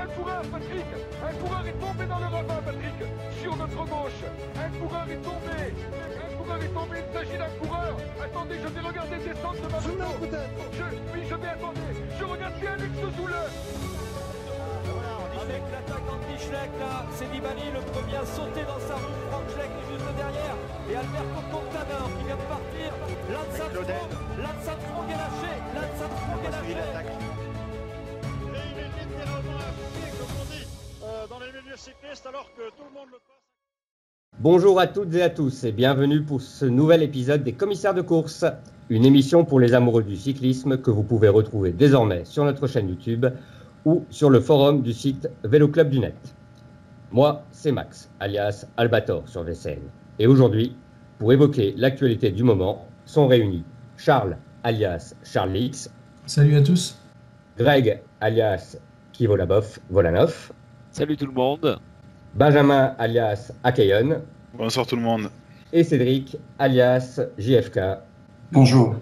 Un coureur, Patrick. Un coureur est tombé dans le ravin, Patrick. Sur notre gauche. Un coureur est tombé. Un coureur est tombé. Il s'agit d'un coureur. Attendez, je vais regarder descendre de ma moto. Oui, je vais attendre. Je regarde bien Alex Zoule. Avec l'attaque d'Anti-Schleck, là, c'est Nibali le premier à sauter dans sa roue. Frank Schleck est juste derrière. Et Alberto Contador qui vient de partir. Lance Armstrong est lâché. Lance Armstrong est lâché. Et il est littéralement à pied, comme on dit, dans les milieux cyclistes, alors que tout le monde le passe. Bonjour à toutes et à tous et bienvenue pour ce nouvel épisode des Commissaires de course, une émission pour les amoureux du cyclisme que vous pouvez retrouver désormais sur notre chaîne YouTube ou sur le forum du site Vélo Club du Net. Moi, c'est Max, alias Albator sur VCN. Et aujourd'hui, pour évoquer l'actualité du moment, sont réunis Charles, alias Charles X. Salut à tous. Greg, alias Volanov. Salut tout le monde. Benjamin, alias Akayon. Bonsoir tout le monde. Et Cédric, alias JFK. Bonjour.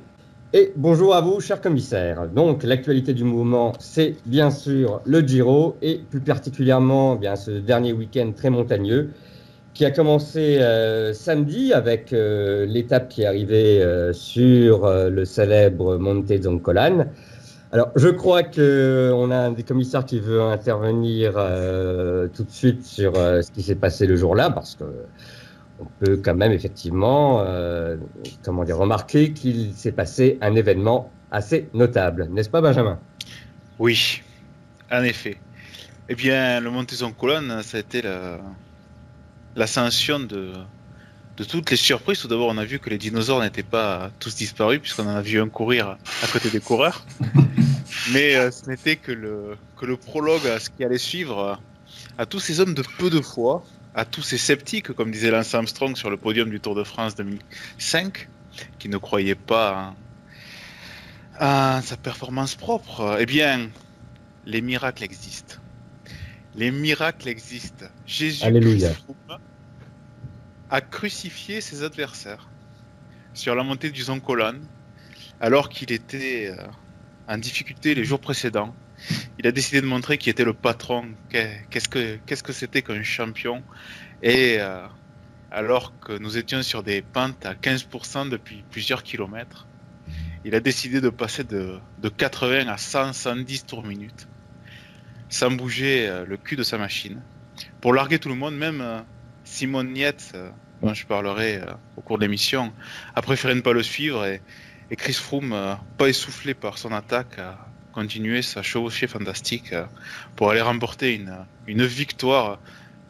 Et bonjour à vous, chers commissaires. Donc, l'actualité du moment, c'est bien sûr le Giro et plus particulièrement bien, ce dernier week-end très montagneux qui a commencé samedi avec l'étape qui est arrivée sur le célèbre Monte Zoncolan. Alors, je crois qu'on a un des commissaires qui veut intervenir tout de suite sur ce qui s'est passé le jour-là parce que on peut quand même effectivement remarquer qu'il s'est passé un événement assez notable. N'est-ce pas, Benjamin ? Oui, en effet. Eh bien, le Monte Zoncolan, ça a été l'ascension de toutes les surprises. Tout d'abord, on a vu que les dinosaures n'étaient pas tous disparus, puisqu'on en a vu un courir à côté des coureurs. Mais ce n'était que le prologue à ce qui allait suivre, à tous ces hommes de peu de foi, à tous ces sceptiques, comme disait Lance Armstrong sur le podium du Tour de France 2005, qui ne croyaient pas à sa performance propre. Eh bien, les miracles existent. Les miracles existent. Jésus a crucifié ses adversaires sur la montée du Zoncolan, alors qu'il était en difficulté les jours précédents. Il a décidé de montrer qu'il était le patron, qu'est-ce que c'était qu'un champion, et alors que nous étions sur des pentes à 15% depuis plusieurs kilomètres, il a décidé de passer de 80 à 110 tours minutes, sans bouger le cul de sa machine, pour larguer tout le monde. Même Simon Yates, dont je parlerai au cours de l'émission, a préféré ne pas le suivre, et Chris Froome, pas essoufflé par son attaque, a continué sa chevauchée fantastique pour aller remporter une victoire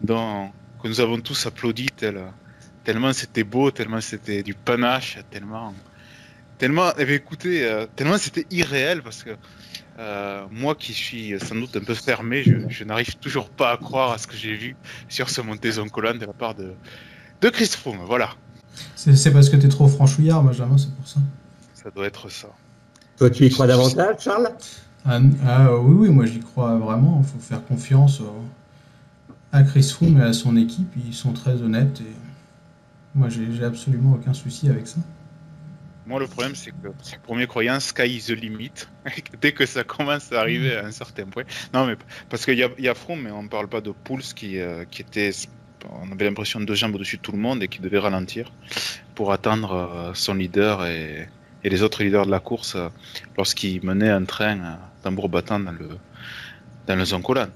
que nous avons tous applaudi, tellement c'était beau, tellement c'était du panache, tellement c'était irréel, parce que moi qui suis sans doute un peu fermé, je n'arrive toujours pas à croire à ce que j'ai vu sur ce Monte Zoncolan de la part de Chris Froome. Voilà. C'est parce que t'es trop franchouillard, Benjamin, c'est pour ça. Ça doit être ça. Toi, tu y crois davantage, Charles ? Oui, moi j'y crois vraiment. Il faut faire confiance à Chris Froome et à son équipe. Ils sont très honnêtes et moi j'ai absolument aucun souci avec ça. Moi, le problème, c'est que, premier croyant, sky is the limit. Dès que ça commence à arriver à un certain point. Non, mais parce qu'il y a Froome, mais on ne parle pas de Pouls qui était. On avait l'impression de 2 jambes au-dessus de tout le monde et qui devait ralentir pour attendre son leader et les autres leaders de la course lorsqu'ils menaient un train tambour battant dans le Zoncolan.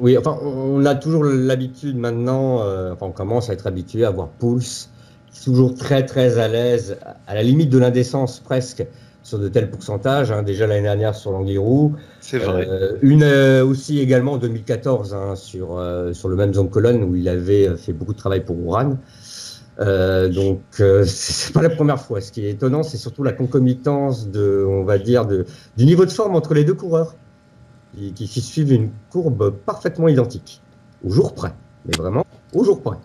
Oui, enfin, on a toujours l'habitude maintenant, on commence à être habitué à voir Pouls toujours très très à l'aise, à la limite de l'indécence presque, sur de tels pourcentages. Déjà l'année dernière sur l'Angliru. C'est vrai. Aussi également en 2014 sur le même Zoncolan où il avait fait beaucoup de travail pour Uran. Donc c'est pas la première fois. Ce qui est étonnant, c'est surtout la concomitance du niveau de forme entre les deux coureurs qui suivent une courbe parfaitement identique, au jour près, mais vraiment au jour près.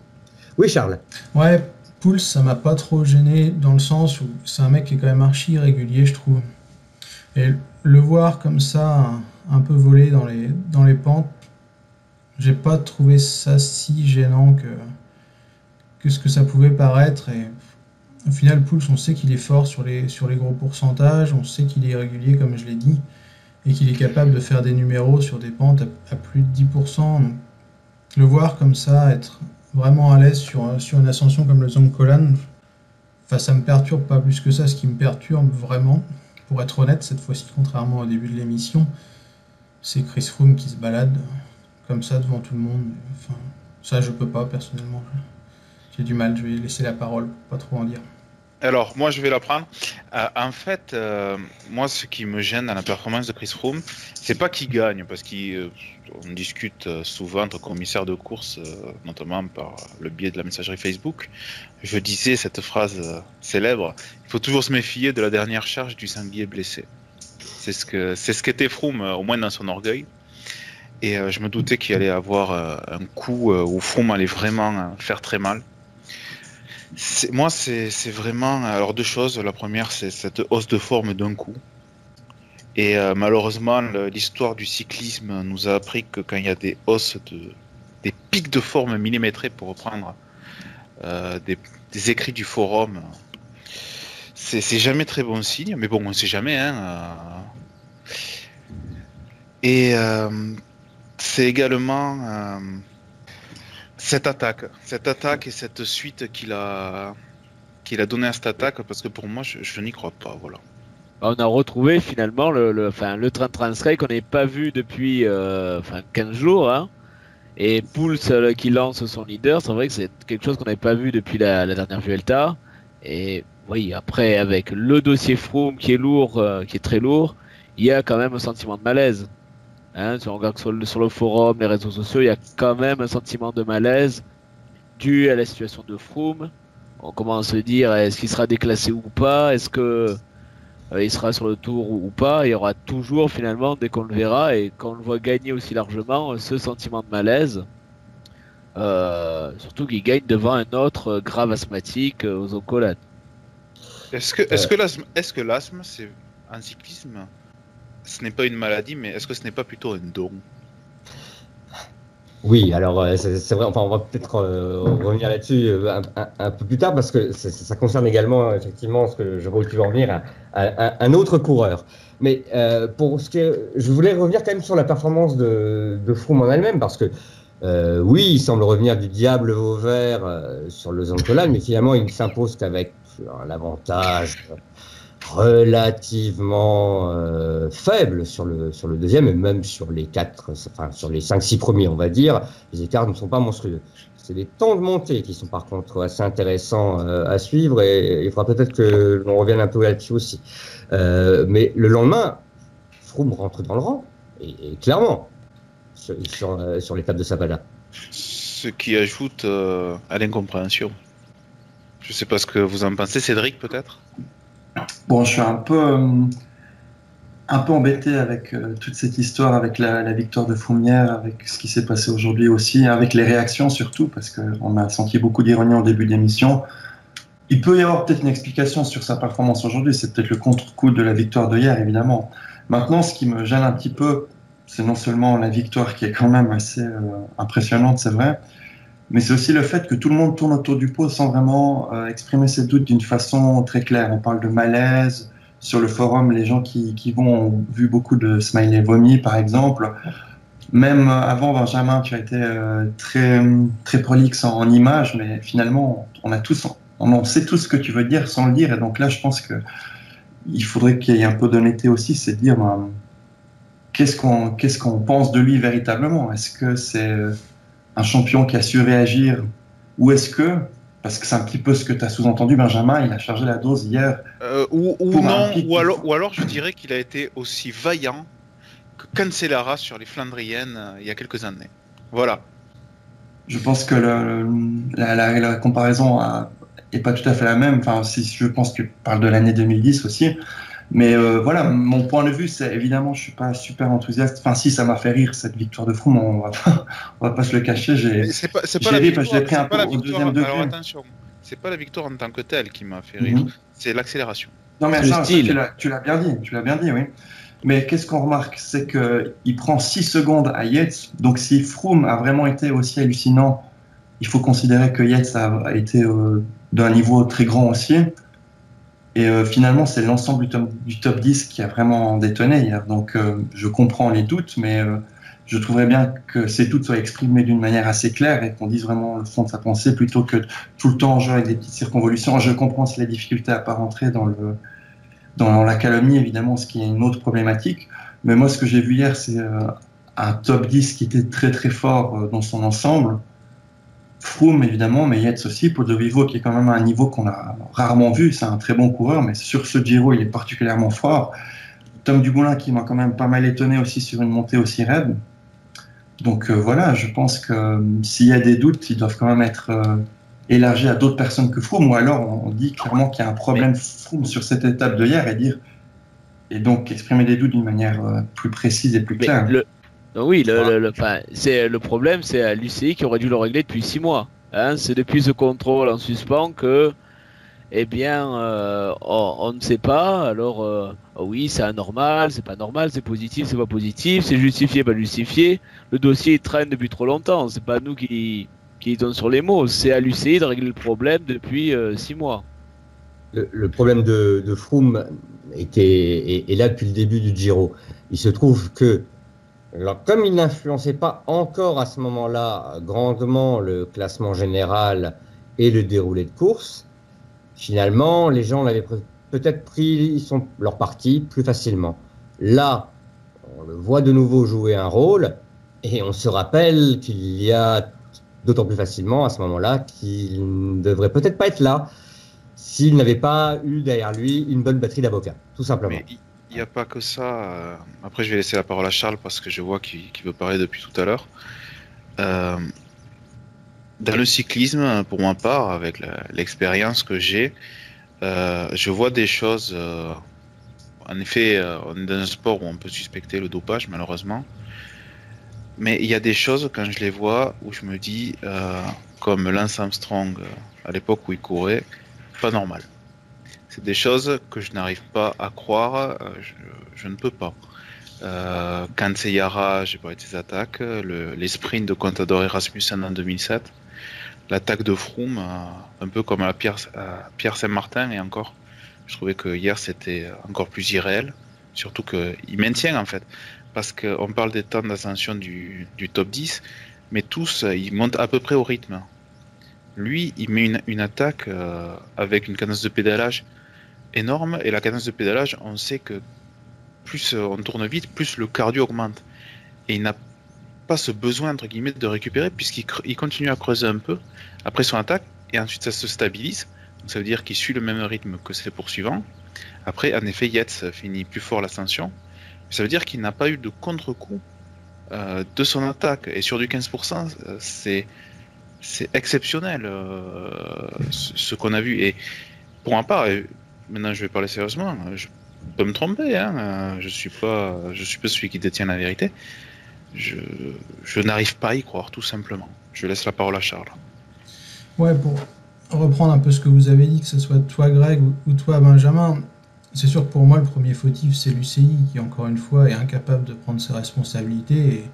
Oui, Charles. Ouais, Pouls, ça m'a pas trop gêné dans le sens où c'est un mec qui est quand même archi irrégulier, je trouve. Et le voir comme ça, un peu voler dans les pentes, j'ai pas trouvé ça si gênant que ce que ça pouvait paraître. Et au final, Pouls, on sait qu'il est fort sur les gros pourcentages, on sait qu'il est irrégulier, comme je l'ai dit. et qu'il est capable de faire des numéros sur des pentes à plus de 10%. Donc, le voir comme ça, être vraiment à l'aise sur une ascension comme le Zoncolan, ça me perturbe pas plus que ça. Ce qui me perturbe vraiment, pour être honnête, cette fois-ci, contrairement au début de l'émission, c'est Chris Froome qui se balade comme ça devant tout le monde. Enfin, ça, je peux pas, personnellement. J'ai du mal, je vais laisser la parole pour pas trop en dire. Alors, moi, je vais la prendre. En fait, moi, ce qui me gêne dans la performance de Chris Froome, c'est pas qu'il gagne, parce qu'on discute souvent entre commissaires de course, notamment par le biais de la messagerie Facebook. Je disais cette phrase célèbre, il faut toujours se méfier de la dernière charge du sanglier blessé. C'est ce qu'était Froome, au moins dans son orgueil. Et je me doutais qu'il allait avoir un coup où Froome allait vraiment faire très mal. Moi, c'est vraiment... Alors, deux choses. La première, c'est cette hausse de forme d'un coup. Et malheureusement, l'histoire du cyclisme nous a appris que quand il y a des hausses, des pics de forme millimétrés, pour reprendre des écrits du forum, c'est jamais très bon signe. Mais bon, on ne sait jamais. Et c'est également... cette attaque et cette suite qu'il a donné à cette attaque, parce que pour moi, je n'y crois pas, voilà. On a retrouvé finalement le train-train qu'on n'avait pas vu depuis 15 jours, hein. Et Pouls qui lance son leader, c'est vrai que c'est quelque chose qu'on n'avait pas vu depuis la dernière Vuelta. Et oui, après, avec le dossier Froome qui est lourd, qui est très lourd, il y a quand même un sentiment de malaise. Hein, si on regarde sur le forum, les réseaux sociaux, il y a quand même un sentiment de malaise dû à la situation de Froome. On commence à se dire, est-ce qu'il sera déclassé ou pas? Est-ce que il sera sur le tour ou pas? Il y aura toujours finalement, dès qu'on le verra et qu'on le voit gagner aussi largement, ce sentiment de malaise. Surtout qu'il gagne devant un autre grave asthmatique aux Zoncolan. Est-ce que l'asthme, c'est un cyclisme? Ce n'est pas une maladie, mais est-ce que ce n'est pas plutôt un don? Oui, alors c'est vrai, enfin on va peut-être revenir là-dessus un peu plus tard, parce que ça concerne également effectivement ce que je vois où tu veux en venir, un autre coureur. Mais pour ce qui est, je voulais revenir quand même sur la performance de Froome en elle-même, parce que oui, il semble revenir du diable au vert sur le Zoncolan, mais finalement il ne s'impose qu'avec un avantage relativement faible sur le deuxième, et même sur les 5-6 premiers, on va dire, les écarts ne sont pas monstrueux. C'est les temps de montée qui sont par contre assez intéressants à suivre, et il faudra peut-être que l'on revienne un peu là-dessus aussi. Mais le lendemain, Froome rentre dans le rang, et clairement, sur l'étape de Sabada. Ce qui ajoute à l'incompréhension. Je ne sais pas ce que vous en pensez, Cédric, peut-être? Bon, je suis un peu embêté avec toute cette histoire, avec la victoire de Froome hier, avec ce qui s'est passé aujourd'hui aussi, avec les réactions surtout, parce qu'on a senti beaucoup d'ironie en début d'émission. Il peut y avoir peut-être une explication sur sa performance aujourd'hui, c'est peut-être le contre-coup de la victoire de hier, évidemment. Maintenant, ce qui me gêne un petit peu, c'est non seulement la victoire qui est quand même assez impressionnante, c'est vrai, mais c'est aussi le fait que tout le monde tourne autour du pot sans vraiment exprimer ses doutes d'une façon très claire. On parle de malaise. Sur le forum, les gens qui vont ont vu beaucoup de smiley vomi, par exemple. Même avant, Benjamin, tu as été très, très prolixe en images, mais finalement, on sait tous ce que tu veux dire sans le dire. Et donc là, je pense qu'il faudrait qu'il y ait un peu d'honnêteté aussi, c'est de dire qu'est-ce qu'on pense de lui véritablement. Est-ce que c'est un champion qui a su réagir, ou est-ce que, parce que c'est un petit peu ce que tu as sous-entendu, Benjamin, il a chargé la dose hier ou non, ou alors je dirais qu'il a été aussi vaillant que Cancellara sur les Flandriennes il y a quelques années. Voilà. Je pense que la comparaison est pas tout à fait la même, enfin, si je pense que tu parles de l'année 2010 aussi. Mais voilà, mon point de vue, c'est évidemment, je suis pas super enthousiaste. Enfin, si, ça m'a fait rire cette victoire de Froome, on va pas se le cacher. J'ai ri parce que je l'ai pris un peu au deuxième degré. Alors attention, c'est pas la victoire en tant que telle qui m'a fait rire, c'est l'accélération. Non mais ça, tu l'as bien dit, oui. Mais qu'est-ce qu'on remarque, c'est que il prend 6 secondes à Yates. Donc si Froome a vraiment été aussi hallucinant, il faut considérer que Yates a été d'un niveau très grand aussi. Et finalement, c'est l'ensemble du top 10 qui a vraiment détonné hier. Donc, je comprends les doutes, mais je trouverais bien que ces doutes soient exprimés d'une manière assez claire et qu'on dise vraiment le fond de sa pensée plutôt que tout le temps jouer avec des petites circonvolutions. Je comprends les difficultés à pas rentrer dans la calomnie, évidemment, ce qui est une autre problématique. Mais moi, ce que j'ai vu hier, c'est un top 10 qui était très très fort dans son ensemble. Froome évidemment, mais Yates aussi, Pozzovivo qui est quand même à un niveau qu'on a rarement vu, c'est un très bon coureur, mais sur ce Giro il est particulièrement fort. Tom Dumoulin qui m'a quand même pas mal étonné aussi sur une montée aussi raide. Donc voilà, je pense que s'il y a des doutes, ils doivent quand même être élargis à d'autres personnes que Froome, ou alors on dit clairement qu'il y a un problème Froome sur cette étape de hier et donc exprimer des doutes d'une manière plus précise et plus claire. Oui, le problème, c'est l'UCI qui aurait dû le régler depuis 6 mois. Hein, c'est depuis ce contrôle en suspens que, eh bien, on ne sait pas. Alors, oui, c'est anormal, c'est pas normal, c'est positif, c'est pas positif, c'est justifié, pas justifié. Le dossier traîne depuis trop longtemps. C'est pas nous qui donnent sur les mots. C'est à l'UCI de régler le problème depuis 6 mois. Le problème de Froome est là depuis le début du Giro. Il se trouve que alors, comme il n'influençait pas encore à ce moment-là grandement le classement général et le déroulé de course, finalement, les gens l'avaient peut-être pris leur parti plus facilement. Là, on le voit de nouveau jouer un rôle et on se rappelle qu'il y a d'autant plus facilement à ce moment-là qu'il ne devrait peut-être pas être là s'il n'avait pas eu derrière lui une bonne batterie d'avocats, tout simplement. Mais il n'y a pas que ça. Après, je vais laisser la parole à Charles parce que je vois qu'il veut parler depuis tout à l'heure. Dans le cyclisme, pour ma part, avec l'expérience que j'ai, je vois des choses. En effet, on est dans un sport où on peut suspecter le dopage, malheureusement. Mais il y a des choses, quand je les vois, où je me dis, comme Lance Armstrong, à l'époque où il courait, pas normal. C'est des choses que je n'arrive pas à croire, je ne peux pas. Cancellara, j'ai parlé de ses attaques, les sprints de Contador et Rasmussen en 2007, l'attaque de Froome, un peu comme à Pierre Saint-Martin, et encore, je trouvais que hier c'était encore plus irréel, surtout qu'il maintient en fait, parce qu'on parle des temps d'ascension du top 10, mais tous, ils montent à peu près au rythme. Lui, il met une attaque avec une cadence de pédalage énorme, et la cadence de pédalage, on sait que plus on tourne vite, plus le cardio augmente. Et il n'a pas ce besoin, entre guillemets, de récupérer, puisqu'il continue à creuser un peu après son attaque, et ensuite ça se stabilise. Donc ça veut dire qu'il suit le même rythme que ses poursuivants. Après, en effet, Yates finit plus fort l'ascension. Ça veut dire qu'il n'a pas eu de contre-coup de son attaque. Et sur du 15%, c'est exceptionnel ce qu'on a vu. Et pour ma part, maintenant je vais parler sérieusement, je peux me tromper, hein, je suis pas celui qui détient la vérité. Je n'arrive pas à y croire, tout simplement. Je laisse la parole à Charles. Ouais, pour reprendre un peu ce que vous avez dit, que ce soit toi Greg ou toi Benjamin, c'est sûr que pour moi le premier fautif c'est l'UCI qui encore une fois est incapable de prendre ses responsabilités, et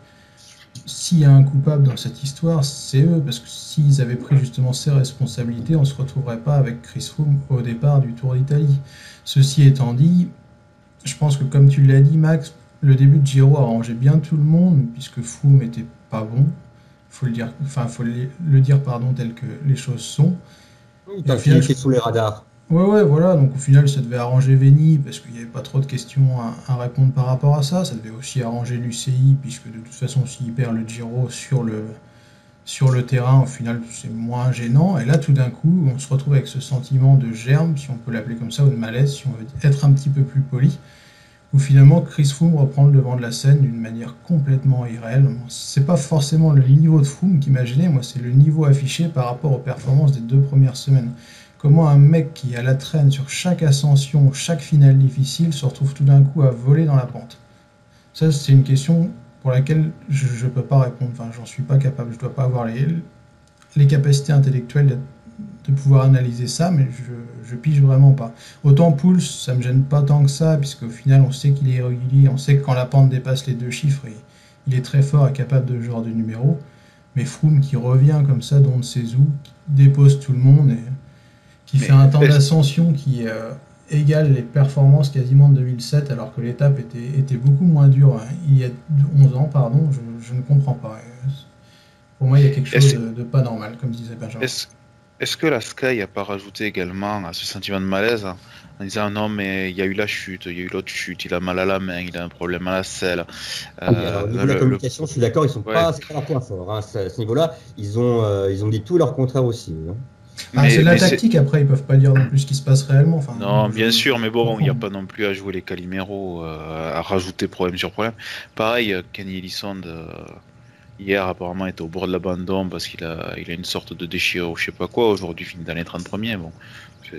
s'il y a un coupable dans cette histoire, c'est eux, parce que s'ils avaient pris justement ses responsabilités, on ne se retrouverait pas avec Chris Froome au départ du Tour d'Italie. Ceci étant dit, je pense que comme tu l'as dit Max, le début de Giro arrangeait bien tout le monde, puisque Froome était pas bon, faut le dire tel que les choses sont. Oui, tant qu'il était sous les radars. Ouais, voilà, donc au final ça devait arranger Veni parce qu'il n'y avait pas trop de questions à répondre par rapport à ça. Ça devait aussi arranger l'UCI, puisque de toute façon s'il perd le Giro sur le terrain, au final c'est moins gênant. Et là tout d'un coup on se retrouve avec ce sentiment de germe, si on peut l'appeler comme ça, ou de malaise si on veut être un petit peu plus poli, où finalement Chris Froome reprend le devant de la scène d'une manière complètement irréelle. C'est pas forcément le niveau de Froome qui m'a gêné, moi c'est le niveau affiché par rapport aux performances des 2 premières semaines. Comment un mec qui a la traîne sur chaque ascension, chaque finale difficile, se retrouve tout d'un coup à voler dans la pente? Ça, c'est une question pour laquelle je ne peux pas répondre. Enfin, j'en suis pas capable. Je ne dois pas avoir les capacités intellectuelles de pouvoir analyser ça, mais je pige vraiment pas. Autant Pouls, ça me gêne pas tant que ça, puisqu'au final, on sait qu'il est irrégulier. On sait que quand la pente dépasse les 2 chiffres, il est très fort et capable de ce genre de numéro. Mais Froome qui revient comme ça, d'on ne sait où, qui dépose tout le monde et qui fait un temps d'ascension qui est égale les performances quasiment de 2007 alors que l'étape était beaucoup moins dure il y a 11 ans, pardon, je ne comprends pas. Pour moi, il y a quelque chose de pas normal, comme disait Benjamin. Est-ce que la Sky n'a pas rajouté également à ce sentiment de malaise en disant non mais il y a eu la chute, il y a eu l'autre chute, il a mal à la main, il a un problème à la selle. Alors, au niveau de la communication, je suis d'accord, c'est pas leur point fort. À ce niveau-là, ils ont dit tout leur contraire aussi. C'est de la tactique, après ils peuvent pas dire non plus ce qui se passe réellement. Non, bien sûr, mais bon, il n'y a pas non plus à jouer les Calimero, à rajouter problème sur problème. Pareil, Kenny Elissonde, hier apparemment était au bord de l'abandon parce qu'il a une sorte de déchirure ou je sais pas quoi. Aujourd'hui, finit dans les 30 premiers. Bon,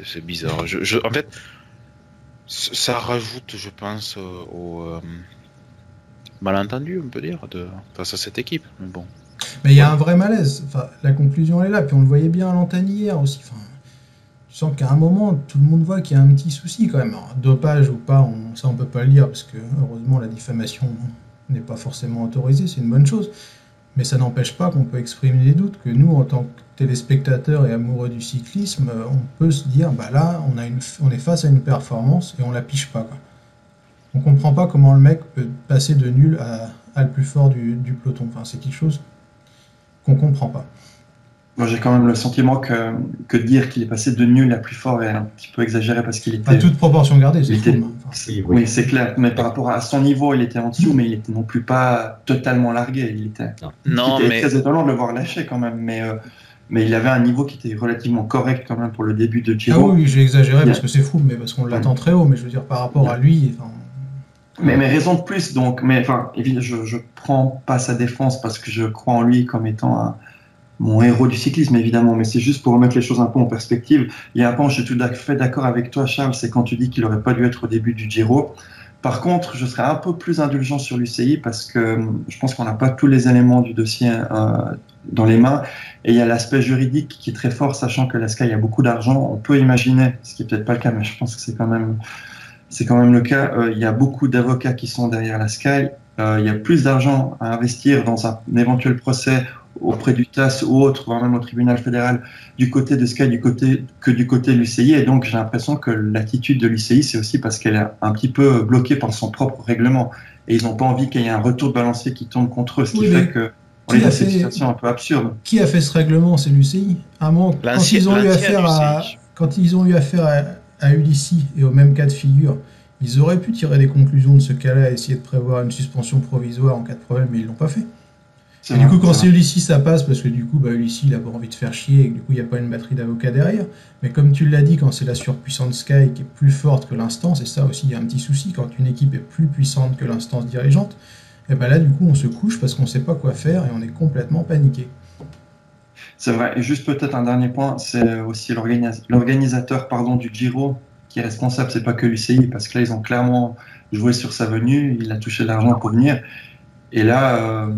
c'est bizarre. En fait, ça rajoute, je pense, au malentendu, on peut dire, face à cette équipe. Mais bon. Mais il y a un vrai malaise. La conclusion elle est là. Puis on le voyait bien à l'antenne hier aussi. Tu sens qu'à un moment, tout le monde voit qu'il y a un petit souci quand même. Alors, dopage ou pas, ça on peut pas le dire parce que heureusement la diffamation n'est pas forcément autorisée. C'est une bonne chose. Mais ça n'empêche pas qu'on peut exprimer des doutes, que nous, en tant que téléspectateurs et amoureux du cyclisme, on peut se dire, là, on est face à une performance et on la piche pas, quoi. On comprend pas comment le mec peut passer de nul à le plus fort du peloton. C'est quelque chose qu'on comprend pas. Moi, j'ai quand même le sentiment que dire qu'il est passé de nul à plus fort est un petit peu exagéré parce qu'il était... À toute proportion gardée, c'est fou. Oui, c'est clair. Mais par rapport à son niveau, il était en dessous, mais il était non plus pas totalement largué. C'était très étonnant de le voir lâcher quand même. Mais il avait un niveau qui était relativement correct quand même pour le début de Giro. Ah oui, j'ai exagéré parce que c'est fou, mais parce qu'on l'attend très haut. Mais je veux dire, par rapport à lui... Mais raison de plus, donc... je prends pas sa défense parce que je crois en lui comme étant mon héros du cyclisme, évidemment, mais c'est juste pour remettre les choses un peu en perspective. Il y a un point, je suis tout à fait d'accord avec toi, Charles, c'est quand tu dis qu'il n'aurait pas dû être au début du Giro. Par contre, je serais un peu plus indulgent sur l'UCI parce que je pense qu'on n'a pas tous les éléments du dossier dans les mains. Et il y a l'aspect juridique qui est très fort, sachant que la Sky a beaucoup d'argent. On peut imaginer, ce qui n'est peut-être pas le cas, mais je pense que c'est quand même le cas. Il y a beaucoup d'avocats qui sont derrière la Sky. Il y a plus d'argent à investir dans un éventuel procès auprès du TAS ou autre, voire même au tribunal fédéral, du côté de Sky que du côté de l'UCI. Et donc, j'ai l'impression que l'attitude de l'UCI, c'est aussi parce qu'elle est un petit peu bloquée par son propre règlement. Et ils n'ont pas envie qu'il y ait un retour de balancier qui tourne contre eux, ce qui fait qu'on est dans cette situation un peu absurde. Qui a fait ce règlement? C'est l'UCI. Quand ils ont eu affaire à Ulissi et au même cas de figure, ils auraient pu tirer des conclusions de ce cas-là et essayer de prévoir une suspension provisoire en cas de problème, mais ils l'ont pas fait. Et du coup, quand c'est Ulissi, ça passe parce que du coup, Ulissi, il a pas envie de faire chier et que du coup, il n'y a pas une batterie d'avocats derrière. Mais comme tu l'as dit, quand c'est la surpuissance Sky qui est plus forte que l'instance, et ça aussi, il y a un petit souci, quand une équipe est plus puissante que l'instance dirigeante, et là, du coup, on se couche parce qu'on ne sait pas quoi faire et on est complètement paniqué. C'est vrai. Et juste peut-être un dernier point, c'est aussi l'organisateur du Giro qui est responsable. C'est pas que l'UCI, parce que là, ils ont clairement joué sur sa venue. Il a touché de l'argent pour venir. Et là,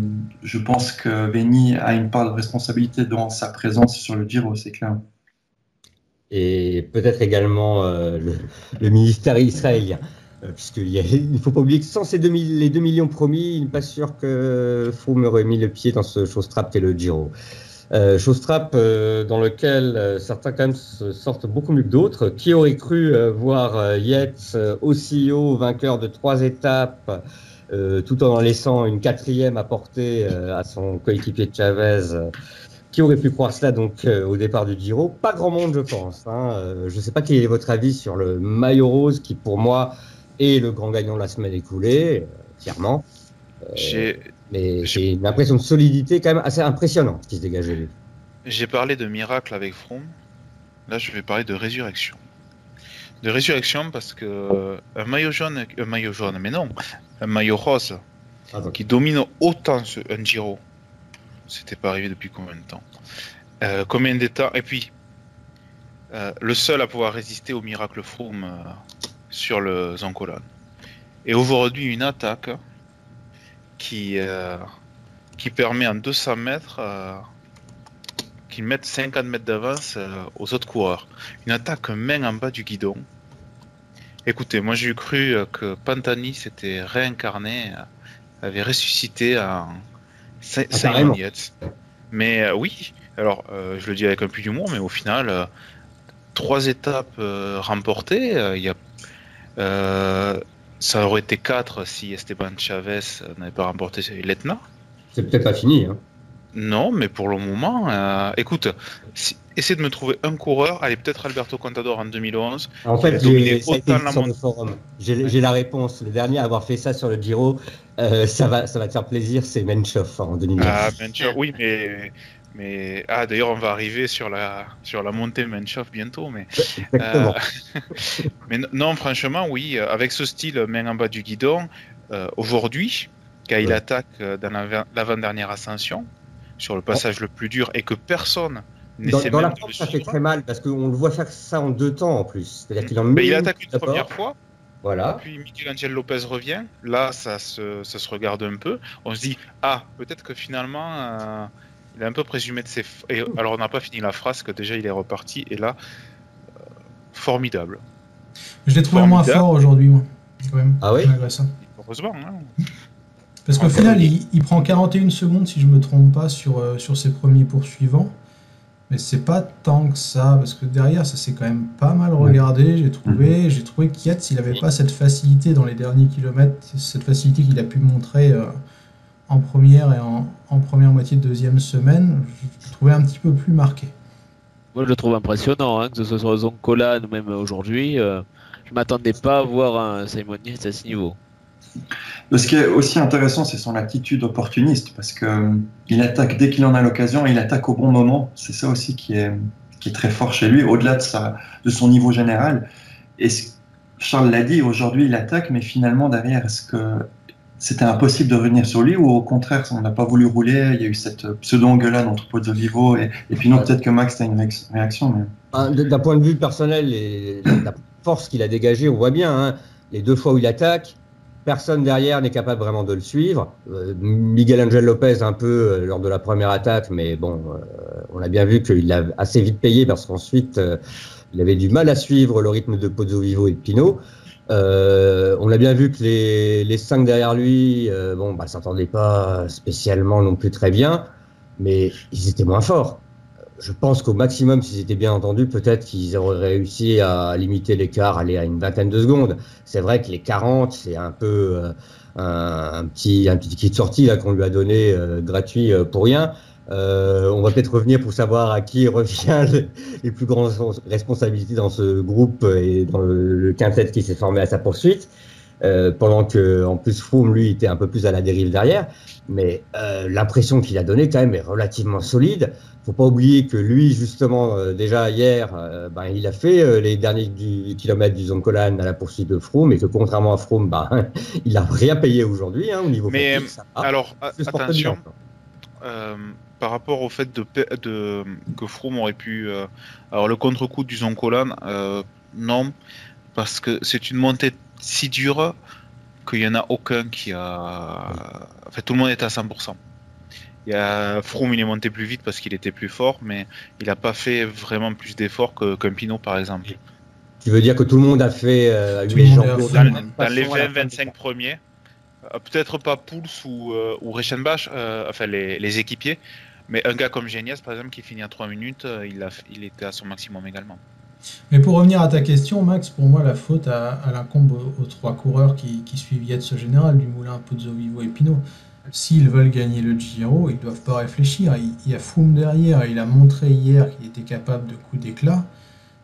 je pense que Veni a une part de responsabilité dans sa présence sur le Giro, c'est clair. Et peut-être également le ministère israélien. Puisqu'il ne faut pas oublier que sans les 2 millions promis, il n'est pas sûr que Froome aurait mis le pied dans ce showstrap qu'est le Giro. Showstrap dans lequel certains quand même se sortent beaucoup mieux que d'autres. Qui aurait cru voir Yates aussi haut, vainqueur de 3 étapes, tout en laissant une 4e apportée à son coéquipier Chavez. Qui aurait pu croire cela donc au départ du Giro? Pas grand monde, je pense. Je ne sais pas quel est votre avis sur le maillot rose qui, pour moi, est le grand gagnant de la semaine écoulée, clairement. Mais j'ai une impression de solidité quand même assez impressionnante qui se dégage de lui. J'ai parlé de miracle avec Froome. Là, je vais parler de résurrection. De résurrection parce que un maillot rose qui domine autant un Giro, c'était pas arrivé depuis combien de temps? Combien d'états? Et puis, le seul à pouvoir résister au miracle Froome sur le Zoncolan. Et aujourd'hui, une attaque qui permet en 200 mètres qu'ils mettent 50 mètres d'avance aux autres coureurs. Une attaque main en bas du guidon. Écoutez, moi j'ai cru que Pantani s'était réincarné, avait ressuscité en Simon Yates. Mais oui, alors je le dis avec un peu d'humour, mais au final, 3 étapes remportées. Ça aurait été 4 si Esteban Chavez n'avait pas remporté l'Etna. C'est peut-être pas fini. Hein. Non, mais pour le moment, écoute, essaie de me trouver un coureur. Allez, peut-être Alberto Contador en 2011. En fait, j'ai la réponse. Le dernier à avoir fait ça sur le Giro, ça va te faire plaisir, c'est Menchov en 2011. Ah, Menchov, oui, mais d'ailleurs, on va arriver sur la montée Menchov bientôt. Mais, mais non, franchement, oui, avec ce style main en bas du guidon, aujourd'hui, quand il attaque dans l'avant-dernière ascension, sur le passage le plus dur, et que personne n'essaie dans même la forme, ça fait très mal parce qu'on le voit faire ça en 2 temps en plus. C'est-à-dire qu'il il attaque une première fois. Voilà. Puis Miguel-Angel Lopez revient. Là, ça se regarde un peu. On se dit, peut-être que finalement, il a un peu présumé de ses. Et alors, on n'a pas fini la phrase que déjà il est reparti. Et là, formidable. Je l'ai trouvé moins fort aujourd'hui, moi. Quand même. Ah oui. Heureusement. Hein. Parce qu'au final, il prend 41 secondes, si je me trompe pas, sur ses premiers poursuivants. Mais c'est pas tant que ça, parce que derrière, ça s'est quand même pas mal regardé, j'ai trouvé qu'Yates, il avait pas cette facilité dans les derniers kilomètres, cette facilité qu'il a pu montrer en première et en première moitié de deuxième semaine, je le trouvais un petit peu plus marqué. Moi, je le trouve impressionnant, hein, que ce soit sur Zoncolan ou même aujourd'hui. Je m'attendais pas à voir un Simon Yates à ce niveau. Ce qui est aussi intéressant, c'est son attitude opportuniste, parce que il attaque dès qu'il en a l'occasion, et il attaque au bon moment. C'est ça aussi qui est très fort chez lui, au-delà de son niveau général. Et Charles l'a dit, aujourd'hui il attaque, mais finalement derrière, est-ce que c'était impossible de revenir sur lui, ou au contraire, on n'a pas voulu rouler, il y a eu cette pseudo-engueulade entre Pozzovivo et puis non, peut-être que Max a une réaction. Mais... D'un point de vue personnel, la force qu'il a dégagée, on voit bien, hein, les 2 fois où il attaque, personne derrière n'est capable vraiment de le suivre. Miguel-Angel Lopez un peu lors de la première attaque, mais bon, on a bien vu qu'il l'a assez vite payé parce qu'ensuite, il avait du mal à suivre le rythme de Pozzovivo et de Pinot. On a bien vu que les 5 derrière lui, s'entendaient pas spécialement non plus très bien, mais ils étaient moins forts. Je pense qu'au maximum, s'ils étaient bien entendus, peut-être qu'ils auraient réussi à limiter l'écart, aller à une vingtaine de secondes. C'est vrai que les 40, c'est un peu un petit kit de sortie là qu'on lui a donné gratuit pour rien. On va peut-être revenir pour savoir à qui revient les plus grandes responsabilités dans ce groupe et dans le quintet qui s'est formé à sa poursuite. Pendant que, en plus, Froome, lui, était un peu plus à la dérive derrière. Mais l'impression qu'il a donnée, quand même, est relativement solide. Faut pas oublier que lui, justement, déjà hier, il a fait les derniers kilomètres du Zoncolan à la poursuite de Froome, et que contrairement à Froome, il a rien payé aujourd'hui au niveau. Mais fatigue, ça va. alors, attention. Par rapport au fait que Froome aurait pu... alors, le contre-coup du Zoncolan, non, parce que c'est une montée si dure qu'il n'y en a aucun qui a... Enfin, tout le monde est à 100%. Froome, il est monté plus vite parce qu'il était plus fort, mais il n'a pas fait vraiment plus d'efforts qu'un Pinot, par exemple. Tu veux dire que tout le monde a fait dans les 20-25 premiers, peut-être pas Pouls ou Reichenbach, enfin les équipiers, mais un gars comme Geniez, par exemple, qui finit à 3 minutes, il était à son maximum également. Mais pour revenir à ta question, Max, pour moi, la faute incombe aux 3 coureurs qui suivent Yates Général, Dumoulin, Pozzovivo et Pinot. S'ils veulent gagner le Giro, ils ne doivent pas réfléchir. Il y a Froome derrière, il a montré hier qu'il était capable de coups d'éclat.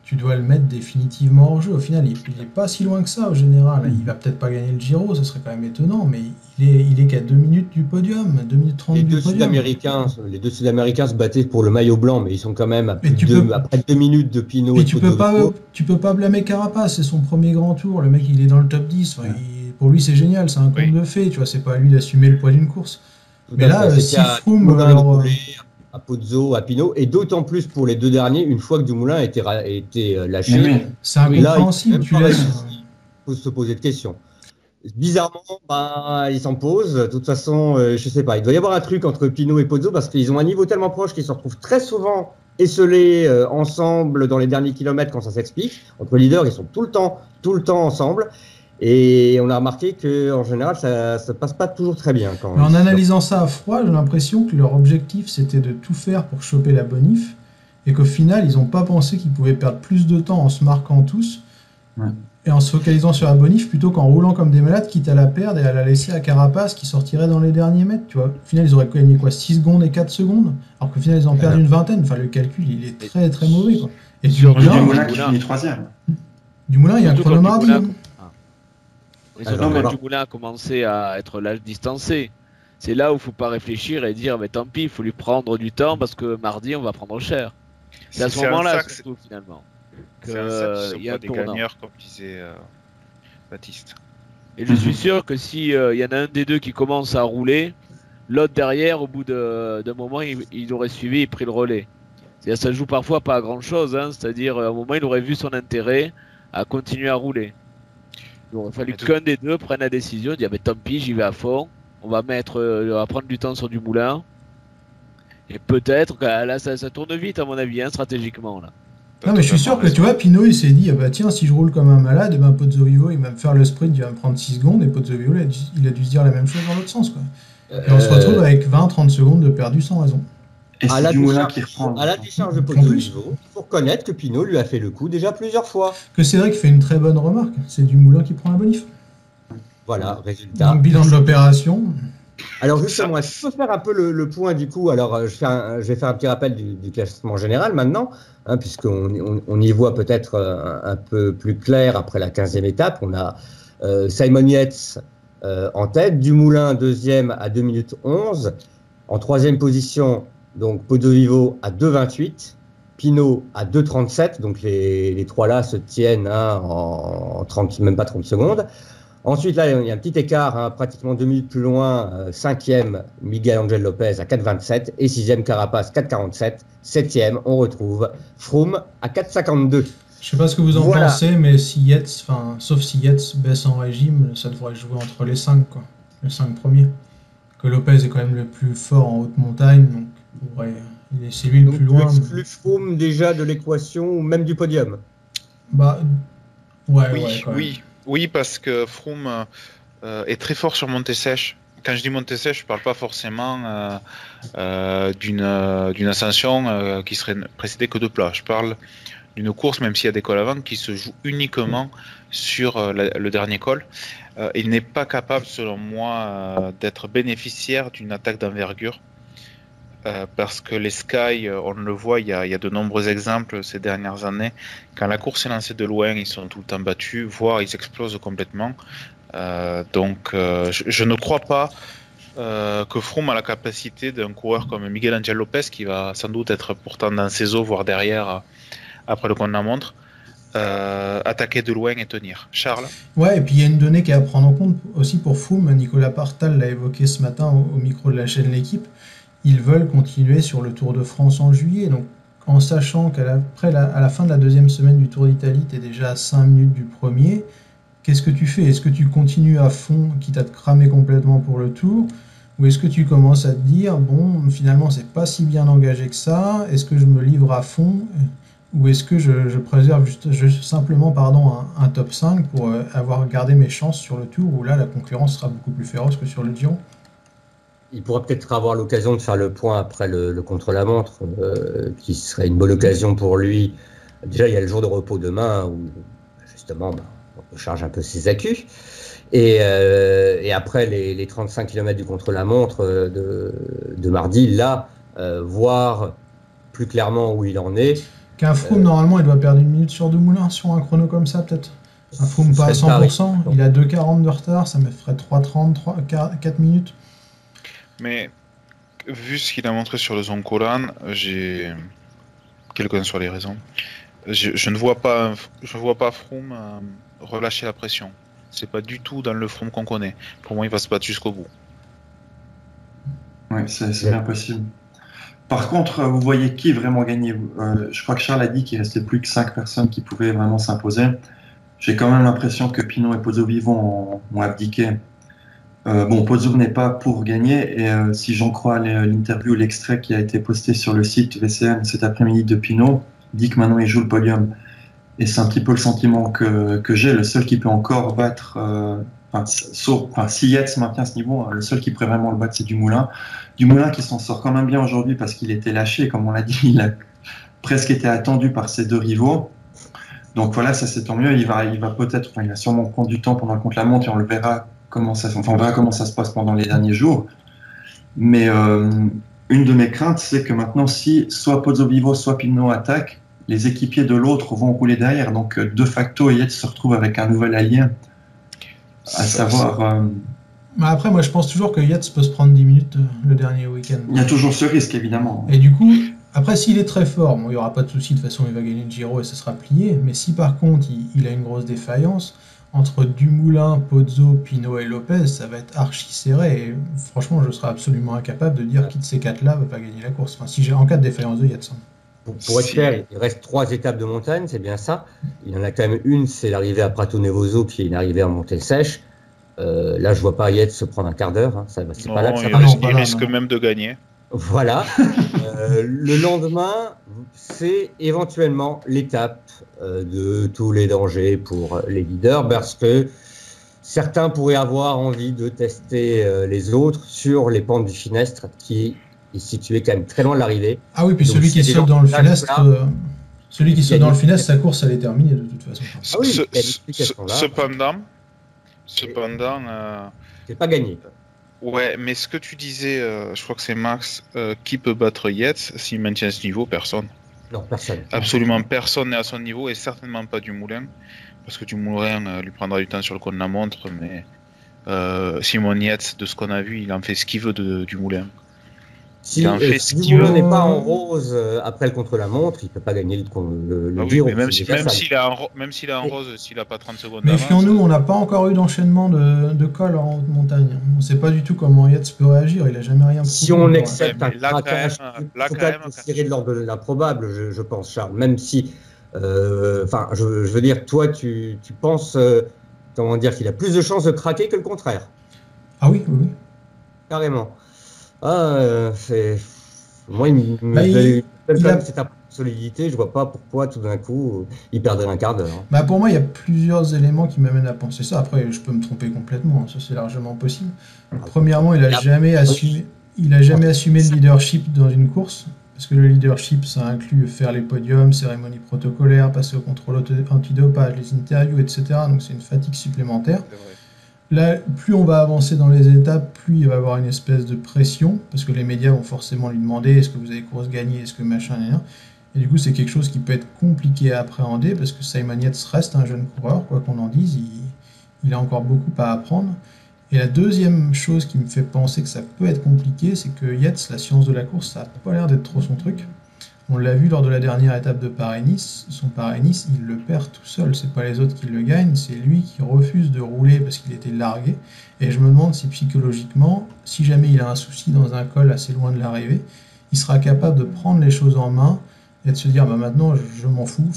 Tu dois le mettre définitivement hors jeu. Au final, il n'est pas si loin que ça au général. Il va peut-être pas gagner le Giro, ce serait quand même étonnant, mais il est qu'à 2 minutes du podium, 2 minutes 30 du podium. Les 2 Sud-Américains se battaient pour le maillot blanc, mais ils sont quand même à près de 2 minutes de Pinot. Mais tu peux pas blâmer Carapace, c'est son premier grand tour. Le mec, il est dans le top 10. Ouais. Pour lui, c'est génial, c'est un conte de fées. Tu vois, c'est pas à lui d'assumer le poids d'une course. Mais là, si Froome... à Pozzo, à Pinot, et d'autant plus pour les 2 derniers, une fois que Dumoulin a été lâché. Oui. C'est incompréhensible, tu laisses. Il faut se poser de questions. Bizarrement, il s'en pose. De toute façon, je sais pas, il doit y avoir un truc entre Pinot et Pozzo parce qu'ils ont un niveau tellement proche qu'ils se retrouvent très souvent esselés ensemble dans les derniers kilomètres quand ça s'explique. Entre leaders, ils sont tout le temps ensemble. Et on a remarqué qu'en général, ça ne passe pas toujours très bien. En analysant ça à froid, j'ai l'impression que leur objectif, c'était de tout faire pour choper la bonif. et qu'au final, ils n'ont pas pensé qu'ils pouvaient perdre plus de temps en se marquant tous et en se focalisant sur la bonif plutôt qu'en roulant comme des malades, quitte à la perdre et à la laisser à Carapace qui sortirait dans les derniers mètres. Tu vois. Au final, ils auraient gagné 6 secondes et 4 secondes, alors qu'au final, ils en perdent une vingtaine. Enfin, le calcul, il est très très mauvais. Quoi. Et Dumoulin qui finit 3ème. Dumoulin, il y a un chrono mardi. Dumoulin a commencé à être l'âge distancé. C'est là où il ne faut pas réfléchir et dire mais tant pis, il faut lui prendre du temps parce que mardi on va prendre cher. C'est à ce moment-là surtout finalement. C'est un sac qui sont pas des gagneurs comme disait Baptiste. Et je suis sûr que si y en a un des deux qui commence à rouler, l'autre derrière au bout d'un moment il aurait suivi et pris le relais. Ça joue parfois pas à grand chose, hein, c'est-à-dire à un moment il aurait vu son intérêt à continuer à rouler. Il aurait fallu qu'un des deux prenne la décision de dire mais tant pis, j'y vais à fond. On va prendre du temps sur Dumoulin. Et peut-être que là, ça tourne vite, à mon avis, hein, stratégiquement. Là. Non, mais je suis sûr que tu vois, Pinot, il s'est dit tiens, si je roule comme un malade, Pozzovivo, il va me faire le sprint, il va me prendre 6 secondes. Et Pozzovivo, il a dû se dire la même chose dans l'autre sens. Quoi. Et on se retrouve avec 20-30 secondes de perdu sans raison. Et c'est Dumoulin qui reprend. À la décharge de Pozzovivo, il faut reconnaître que Pinot lui a fait le coup déjà plusieurs fois. Que Cédric fait une très bonne remarque. C'est Dumoulin qui prend la bonif. Voilà, résultat. Donc, bilan de l'opération. Alors justement, est-ce que je peux faire un peu le point du coup? Alors je vais faire un petit rappel du classement général maintenant, hein, puisqu'on y voit peut-être un peu plus clair après la 15e étape. On a Simon Yates en tête, Dumoulin deuxième à 2 minutes 11, en troisième position donc Pozzovivo à 2,28, Pinot à 2,37, donc les trois là se tiennent en 30, même pas 30 secondes. Ensuite, là, il y a un petit écart, pratiquement 2 minutes plus loin. 5e, Miguel Angel Lopez à 4,27 et 6e, Carapace 4,47. 7e, on retrouve Froome à 4,52. Je sais pas ce que vous en pensez, mais si Yates, sauf si Yates baisse en régime, ça devrait jouer entre les 5, quoi. Les 5 premiers. Que Lopez est quand même le plus fort en haute montagne, donc c'est lui le plus loin. Donc tu exclus Froome déjà de l'équation ou même du podium? Oui, parce que Froome est très fort sur montée sèche. Quand je dis montée sèche, je ne parle pas forcément d'une ascension qui serait précédée que de plat. Je parle d'une course, même s'il y a des cols avant, qui se joue uniquement sur le dernier col. Il n'est pas capable, selon moi, d'être bénéficiaire d'une attaque d'envergure. Parce que les Sky, on le voit, il y a de nombreux exemples ces dernières années. Quand la course est lancée de loin, ils sont tout le temps battus, voire ils explosent complètement. Donc je ne crois pas que Froome a la capacité d'un coureur comme Miguel Angel Lopez, qui va sans doute être pourtant dans ses eaux, voire derrière, après le contre-la-montre, attaquer de loin et tenir. Charles? Ouais, et puis il y a une donnée qui est à prendre en compte aussi pour Froome. Nicolas Partal l'a évoqué ce matin au micro de la chaîne L'Équipe. Ils veulent continuer sur le Tour de France en juillet, donc en sachant qu'à la fin de la deuxième semaine du Tour d'Italie, tu es déjà à 5 minutes du premier, qu'est-ce que tu fais? Est-ce que tu continues à fond, quitte à te cramer complètement pour le Tour, ou est-ce que tu commences à te dire, bon, finalement, c'est pas si bien engagé que ça, est-ce que je me livre à fond, ou est-ce que je préserve simplement un top 5 pour avoir gardé mes chances sur le Tour, où là, la concurrence sera beaucoup plus féroce que sur le Giro? Il pourra peut-être avoir l'occasion de faire le point après le contre-la-montre, qui serait une bonne occasion pour lui. Déjà, il y a le jour de repos demain, où justement, on charge un peu ses accus. Et après les 35 km du contre-la-montre de mardi, là, voir plus clairement où il en est. Qu'un Froome, normalement, il doit perdre 1 minute sur Dumoulin sur un chrono comme ça, peut-être. Un Froome pas à 100%, il a 2,40 de retard, ça me ferait 3,30, 4 minutes. Mais vu ce qu'il a montré sur le Zoncolan, j'ai quelqu'un sur les raisons. Je ne vois pas Froome relâcher la pression. C'est pas du tout dans le Froome qu'on connaît. Pour moi, il va se battre jusqu'au bout. Oui, c'est bien possible. Par contre, vous voyez qui vraiment gagner? Je crois que Charles a dit qu'il restait plus que 5 personnes qui pouvaient vraiment s'imposer. J'ai quand même l'impression que Pinot et Pozzovivo ont abdiqué. Pozzo n'est pas pour gagner, et si j'en crois l'interview, l'extrait qui a été posté sur le site VCM cet après-midi de Pinot, dit que maintenant il joue le podium. Et c'est un petit peu le sentiment que j'ai. Le seul qui peut encore battre, si Yates maintient ce niveau, le seul qui pourrait vraiment le battre, c'est Dumoulin. Dumoulin qui s'en sort quand même bien aujourd'hui parce qu'il était lâché, comme on l'a dit, presque été attendu par ses deux rivaux. Donc voilà, ça c'est tant mieux. Il va peut-être, il va sûrement prendre du temps pendant le contre-la-montre et on verra comment ça se passe pendant les derniers jours. Mais une de mes craintes, c'est que maintenant, si soit Pozzovivo, soit Pinot attaquent, les équipiers de l'autre vont rouler derrière. Donc de facto, Yates se retrouve avec un nouvel allié, à savoir. Après, moi je pense toujours que Yates peut se prendre 10 minutes le dernier week-end. Il y a toujours ce risque, évidemment. Et du coup, après, s'il est très fort, bon, il n'y aura pas de souci, de toute façon, il va gagner le Giro et ça sera plié. Mais si par contre, il a une grosse défaillance, entre Dumoulin, Pozzo, Pinot et Lopez, ça va être archi serré. Et franchement, je serai absolument incapable de dire qui de ces quatre-là va pas gagner la course. Enfin, si j'ai en cas de défaillance de Yates. Pour être clair, il reste 3 étapes de montagne, c'est bien ça. Il y en a quand même une, c'est l'arrivée à Prato Nevoso, qui est une arrivée en montée sèche. Là, je vois pas Yates se prendre un quart d'heure. Hein. C'est non, pas là que ça il risque même de gagner. Voilà. Le lendemain, c'est éventuellement l'étape de tous les dangers pour les leaders, parce que certains pourraient avoir envie de tester les autres sur les pentes du Finestre, qui est situé quand même très loin de l'arrivée. Ah oui, puis donc, celui qui saute dans le Finestre, sa course elle est terminée de toute façon. Ah oui, cependant, c'est pas gagné. Ouais, mais ce que tu disais, je crois que c'est Max, qui peut battre Yates s'il maintient ce niveau? Personne. Non, personne. Absolument personne n'est à son niveau, et certainement pas Dumoulin, parce que Dumoulin lui prendra du temps sur le coup de la montre, mais Simon Yates, de ce qu'on a vu, il en fait ce qu'il veut de Dumoulin. Si Dumoulin n'est pas en rose après le contre-la-montre, il ne peut pas gagner le Giro. Même s'il est en rose, s'il n'a pas 30 secondes d'avance. Méfions-nous, on n'a pas encore eu d'enchaînement de cols en haute montagne. On ne sait pas du tout comment Yates peut réagir, il n'a jamais rien prouvé. Si on accepte un craquage, il faut quand même tirer de l'ordre de l'improbable, je pense, Charles. Même si, je veux dire, toi, tu penses qu'il a plus de chances de craquer que le contraire. Ah oui. Carrément. Moi, il a cette solidité, je vois pas pourquoi tout d'un coup il perdrait un quart d'heure. Pour moi, il y a plusieurs éléments qui m'amènent à penser ça. Après, je peux me tromper complètement, ça c'est largement possible. Premièrement, il a jamais assumé le leadership dans une course, parce que le leadership, ça inclut faire les podiums, cérémonies protocolaires, passer au contrôle antidopage, les interviews, etc. Donc c'est une fatigue supplémentaire. Là, plus on va avancer dans les étapes, plus il va y avoir une espèce de pression, parce que les médias vont forcément lui demander est-ce que vous avez course gagnée, est-ce que machin, et du coup c'est quelque chose qui peut être compliqué à appréhender, parce que Simon Yates reste un jeune coureur, quoi qu'on en dise, il a encore beaucoup à apprendre. Et la deuxième chose qui me fait penser que ça peut être compliqué, c'est que Yates, la science de la course, ça n'a pas l'air d'être trop son truc. On l'a vu lors de la dernière étape de Paris-Nice, son Paris-Nice, il le perd tout seul, c'est pas les autres qui le gagnent, c'est lui qui refuse de rouler parce qu'il était largué. Et je me demande si psychologiquement, si jamais il a un souci dans un col assez loin de l'arrivée, il sera capable de prendre les choses en main et de se dire maintenant je m'en fous,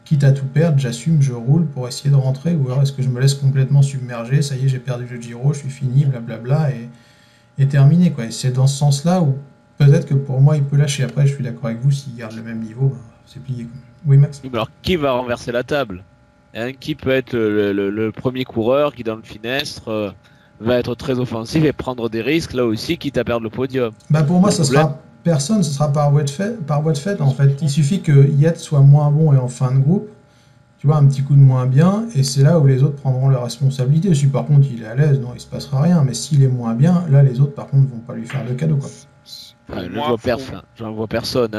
quitte à tout perdre, j'assume, je roule pour essayer de rentrer, ou alors est-ce que je me laisse complètement submerger, ça y est j'ai perdu le Giro, je suis fini, blablabla, et terminé quoi. Et c'est dans ce sens-là où peut-être que pour moi, il peut lâcher. Après, je suis d'accord avec vous, s'il garde le même niveau, c'est plié. Oui, Max. Alors, qui va renverser la table? Qui peut être le premier coureur qui, dans le Finestre, va être très offensif et prendre des risques, là aussi, quitte à perdre le podium? Pour moi, ce sera personne, ce sera par voie de fait, en fait. Il suffit que Yates soit moins bon et en fin de groupe, tu vois, un petit coup de moins bien, et c'est là où les autres prendront leurs responsabilités. Si par contre, il est à l'aise, non, il se passera rien. Mais s'il est moins bien, là, les autres, par contre, vont pas lui faire de cadeau, quoi. J'en vois personne,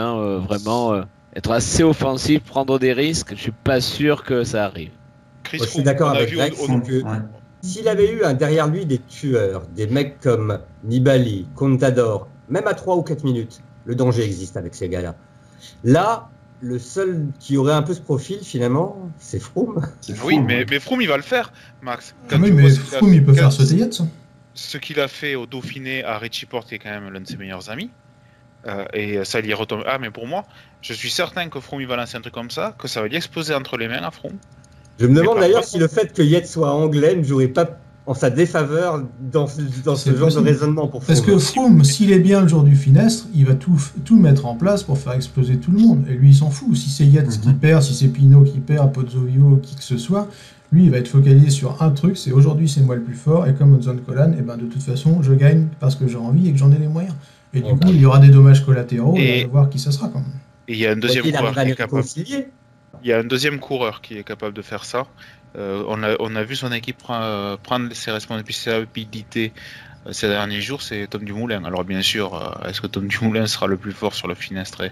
vraiment être assez offensif, prendre des risques, je suis pas sûr que ça arrive. Je suis d'accord avec Max, s'il avait eu derrière lui des tueurs, des mecs comme Nibali, Contador, même à 3 ou 4 minutes, le danger existe avec ces gars-là. Là, le seul qui aurait un peu ce profil, finalement, c'est Froome. Oui, mais Froome, il va le faire, Max. Froome, il peut faire sauter Yates. Ce qu'il a fait au Dauphiné à Richie Porte, qui est quand même l'un de ses meilleurs amis, et ça lui retombe. Ah, mais pour moi, je suis certain que Froome il va lancer un truc comme ça, que ça va lui exploser entre les mains à Froome. Je me demande d'ailleurs si le fait que Yates soit anglais ne jouerait pas en sa défaveur dans ce genre de raisonnement pour Froome. Parce que Froome, s'il est bien le jour du Finestre, il va tout mettre en place pour faire exploser tout le monde. Et lui, il s'en fout. Si c'est Yates qui perd, si c'est Pinot qui perd, Pozzovivo, qui que ce soit, lui, il va être focalisé sur un truc, c'est aujourd'hui, c'est moi le plus fort, et comme Hudson Collan, de toute façon, je gagne parce que j'ai envie et que j'en ai les moyens. Et du coup, il y aura des dommages collatéraux, et on va voir qui ça sera quand même. Et il y a un deuxième coureur qui est capable. réconcilier. Il y a un deuxième coureur qui est capable de faire ça. On a vu son équipe prendre ses responsabilités ces derniers jours, c'est Tom Dumoulin. Alors bien sûr, est-ce que Tom Dumoulin sera le plus fort sur le Finestre?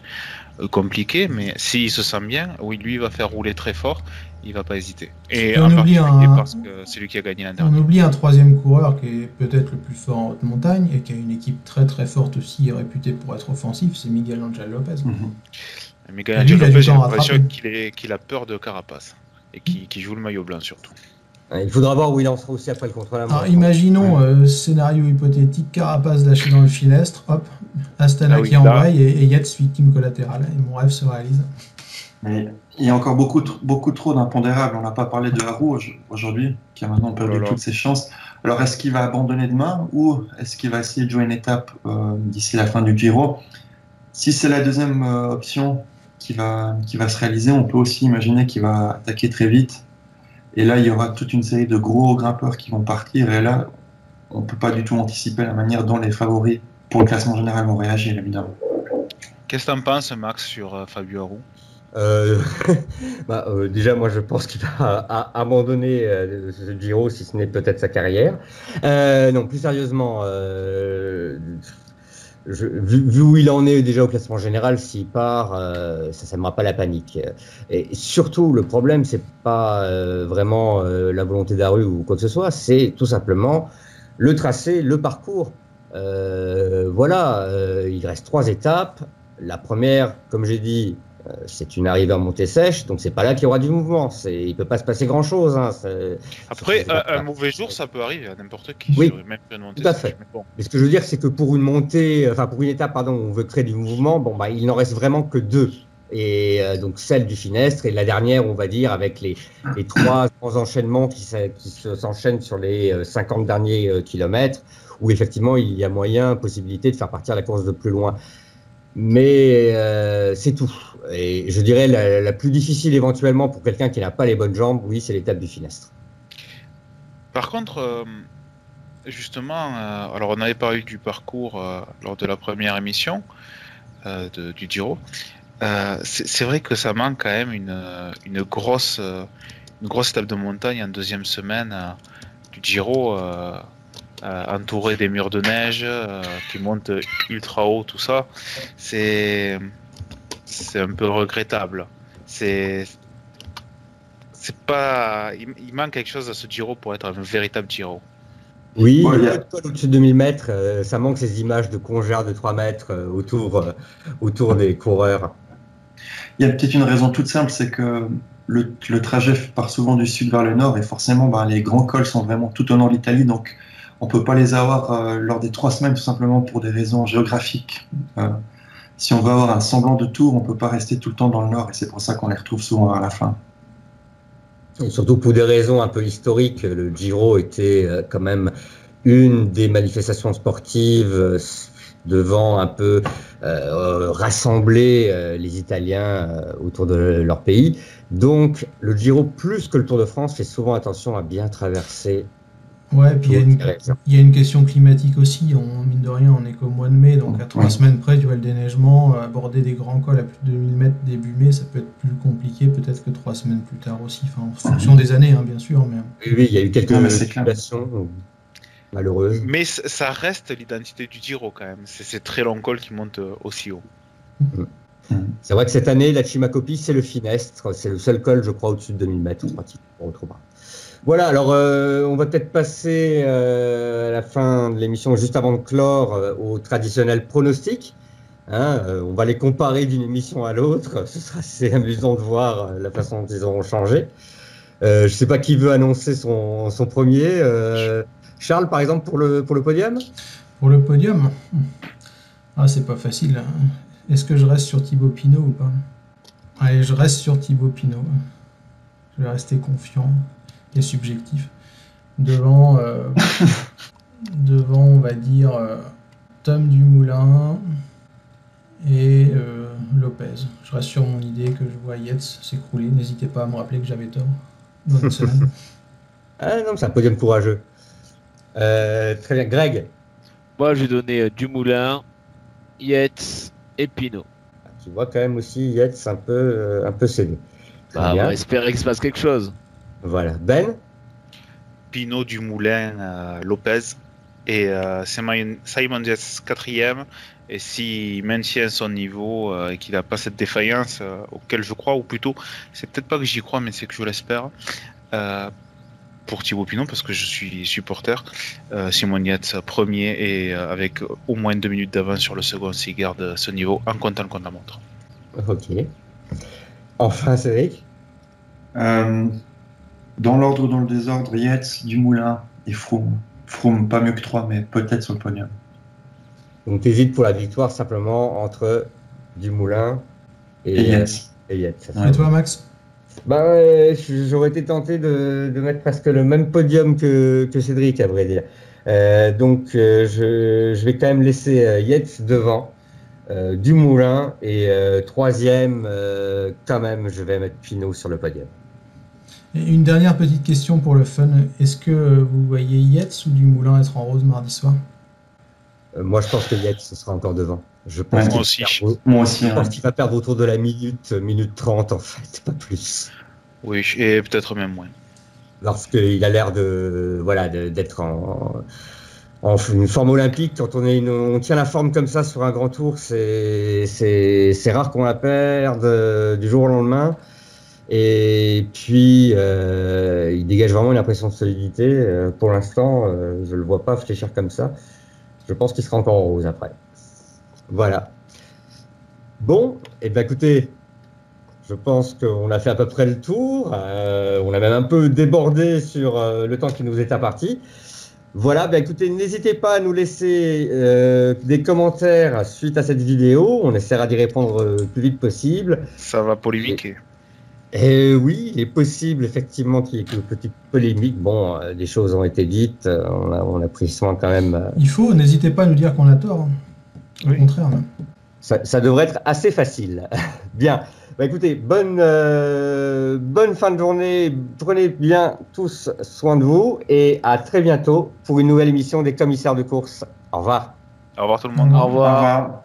Compliqué, mais s'il se sent bien, oui, lui il va faire rouler très fort, il va pas hésiter. Et en particulier parce que c'est lui qui a gagné l'an dernier. On oublie un troisième coureur qui est peut-être le plus fort en haute montagne et qui a une équipe très très forte aussi, réputée pour être offensif, c'est Miguel Angel Lopez. Miguel Angel Lopez, j'ai l'impression qu'il a peur de Carapace et qui joue le maillot blanc surtout. Il faudra voir où il en sera aussi après le contre-la-montre. Alors imaginons, scénario hypothétique, Carapace lâché dans le Finestre, hop, Astana qui envoie et Yates victime collatérale. Et mon rêve se réalise. Mais il y a encore beaucoup trop d'impondérables. On n'a pas parlé de Haru aujourd'hui, qui a maintenant perdu toutes ses chances. Alors est-ce qu'il va abandonner demain ou est-ce qu'il va essayer de jouer une étape d'ici la fin du Giro? Si c'est la deuxième option qui va se réaliser, on peut aussi imaginer qu'il va attaquer très vite. Et là, il y aura toute une série de gros grimpeurs qui vont partir. Et là, on ne peut pas du tout anticiper la manière dont les favoris pour le classement général vont réagir, évidemment. Qu'est-ce que tu en penses, Max, sur Fabio Aru? Déjà, moi, je pense qu'il va abandonner ce Giro, si ce n'est peut-être sa carrière. Non, plus sérieusement, vu où il en est déjà au classement général, s'il part, ça sèmera pas la panique. Et surtout, le problème, c'est pas vraiment la volonté d'Aru ou quoi que ce soit, c'est tout simplement le tracé, le parcours. Il reste 3 étapes. La première, comme j'ai dit, c'est une arrivée en montée sèche, donc c'est pas là qu'il y aura du mouvement. Il peut pas se passer grand-chose. Hein. Après, un mauvais jour, ça peut arriver à n'importe qui. Oui, même une montée tout à sèche, fait. mais bon. Mais ce que je veux dire, c'est que pour une étape, où on veut créer du mouvement, il n'en reste vraiment que 2. Et donc celle du Finestre et la dernière, on va dire, avec les 3 grands enchaînements qui s'enchaînent sur les 50 derniers kilomètres, où effectivement il y a possibilité de faire partir la course de plus loin. Mais c'est tout. Et je dirais la plus difficile éventuellement pour quelqu'un qui n'a pas les bonnes jambes, oui, c'est l'étape du Finestre. Par contre, justement, alors on avait parlé du parcours lors de la première émission du Giro. C'est vrai que ça manque quand même une grosse étape de montagne en deuxième semaine du Giro, entouré des murs de neige qui montent ultra haut, tout ça. C'est un peu regrettable. Il manque quelque chose à ce Giro pour être un véritable Giro. Oui, au-dessus de 2000 mètres, ça manque ces images de congères de 3 mètres autour des coureurs. Il y a peut-être une raison toute simple, c'est que le trajet part souvent du sud vers le nord et forcément les grands cols sont vraiment tout au nord de l'Italie, donc on ne peut pas les avoir lors des 3 semaines tout simplement pour des raisons géographiques. Si on veut avoir un semblant de tour, on ne peut pas rester tout le temps dans le nord et c'est pour ça qu'on les retrouve souvent à la fin. Et surtout pour des raisons un peu historiques, le Giro était quand même une des manifestations sportives devant un peu rassembler les Italiens autour de leur pays. Donc le Giro, plus que le Tour de France, fait souvent attention à bien traverser. Ouais, puis il y a une question climatique aussi. Mine de rien, on est qu'au mois de mai, donc à 3 semaines près, tu vois, le déneigement, aborder des grands cols à plus de 2000 mètres début mai, ça peut être plus compliqué peut-être que 3 semaines plus tard aussi, en fonction des années, bien sûr. Mais... Oui, il y a eu quelques situations malheureuses. Mais ça reste l'identité du Giro quand même, c'est ces très longs cols qui montent aussi haut. C'est vrai que cette année, la Cimacoppi, c'est le Finestre, c'est le seul col, je crois, au-dessus de 2000 mètres, on retrouvera. Voilà, alors on va peut-être passer à la fin de l'émission, juste avant de clore, au traditionnel pronostic. On va les comparer d'une émission à l'autre. Ce sera assez amusant de voir la façon dont ils auront changé. Je ne sais pas qui veut annoncer son premier. Charles, par exemple, pour le podium. Pour le podium, c'est pas facile. Est-ce que je reste sur Thibaut Pinot ou pas? Allez, je reste sur Thibaut Pinot. Je vais rester confiant et subjectif. Devant, on va dire, Tom Dumoulin et Lopez. Je reste sur mon idée que je vois Yates s'écrouler. N'hésitez pas à me rappeler que j'avais tort dans une semaine. Non, c'est un podium courageux. Très bien. Greg? Moi, j'ai donné Dumoulin, Yates et Pinot. tu vois quand même aussi Yates un peu cédé. Très Bah, on bien. va espérer qu'il se passe quelque chose. Voilà. Ben? Pinot, Dumoulin, Lopez et Simon Yates 4e. Et s'il maintient son niveau et qu'il n'a pas cette défaillance auquel je crois, ou plutôt, c'est peut-être pas que j'y crois, mais c'est que je l'espère, pour Thibaut Pinot, parce que je suis supporter, Simon Yates premier et avec au moins 2 minutes d'avance sur le second s'il garde ce niveau en comptant le contre-la-montre. Ok. Enfin, Cédric? Dans l'ordre ou dans le désordre, Yates, Dumoulin et Froome. Froome, pas mieux que 3, mais peut-être sur le podium. Donc, tu hésites pour la victoire simplement entre Dumoulin Et Yates. et Yates. Ouais. Et toi, Max? J'aurais été tenté de mettre presque le même podium que Cédric, à vrai dire. Je vais quand même laisser Yates devant, Dumoulin, et troisième, quand même, je vais mettre Pinot sur le podium. Et une dernière petite question pour le fun. Est-ce que vous voyez Yates ou Dumoulin être en rose mardi soir? Moi, je pense que Yates sera encore devant. Je pense Ouais, moi aussi. Moi aussi. je pense qu'il va perdre autour de la minute 30, en fait, pas plus. Oui, et peut-être même moins. Lorsqu'il a l'air d'être en une forme olympique, quand on tient la forme comme ça sur un grand tour, c'est rare qu'on la perde du jour au lendemain. Et puis, il dégage vraiment une impression de solidité. Pour l'instant, je ne le vois pas fléchir comme ça. Je pense qu'il sera encore en rose après. Voilà. Bon, et bien écoutez, je pense qu'on a fait à peu près le tour. On a même un peu débordé sur le temps qui nous est imparti. Voilà, ben écoutez, n'hésitez pas à nous laisser des commentaires suite à cette vidéo. On essaiera d'y répondre le plus vite possible. Ça va polémiquer. Et oui, il est possible effectivement qu'il y ait quelques petites polémiques. Bon, des choses ont été dites. On a pris soin quand même. N'hésitez pas à nous dire qu'on a tort. Au Oui. contraire. Hein. Ça devrait être assez facile. Bien. Bah écoutez, bonne fin de journée. Prenez bien tous soin de vous et à très bientôt pour une nouvelle émission des commissaires de course. Au revoir. Au revoir tout le monde. Au revoir. Au revoir.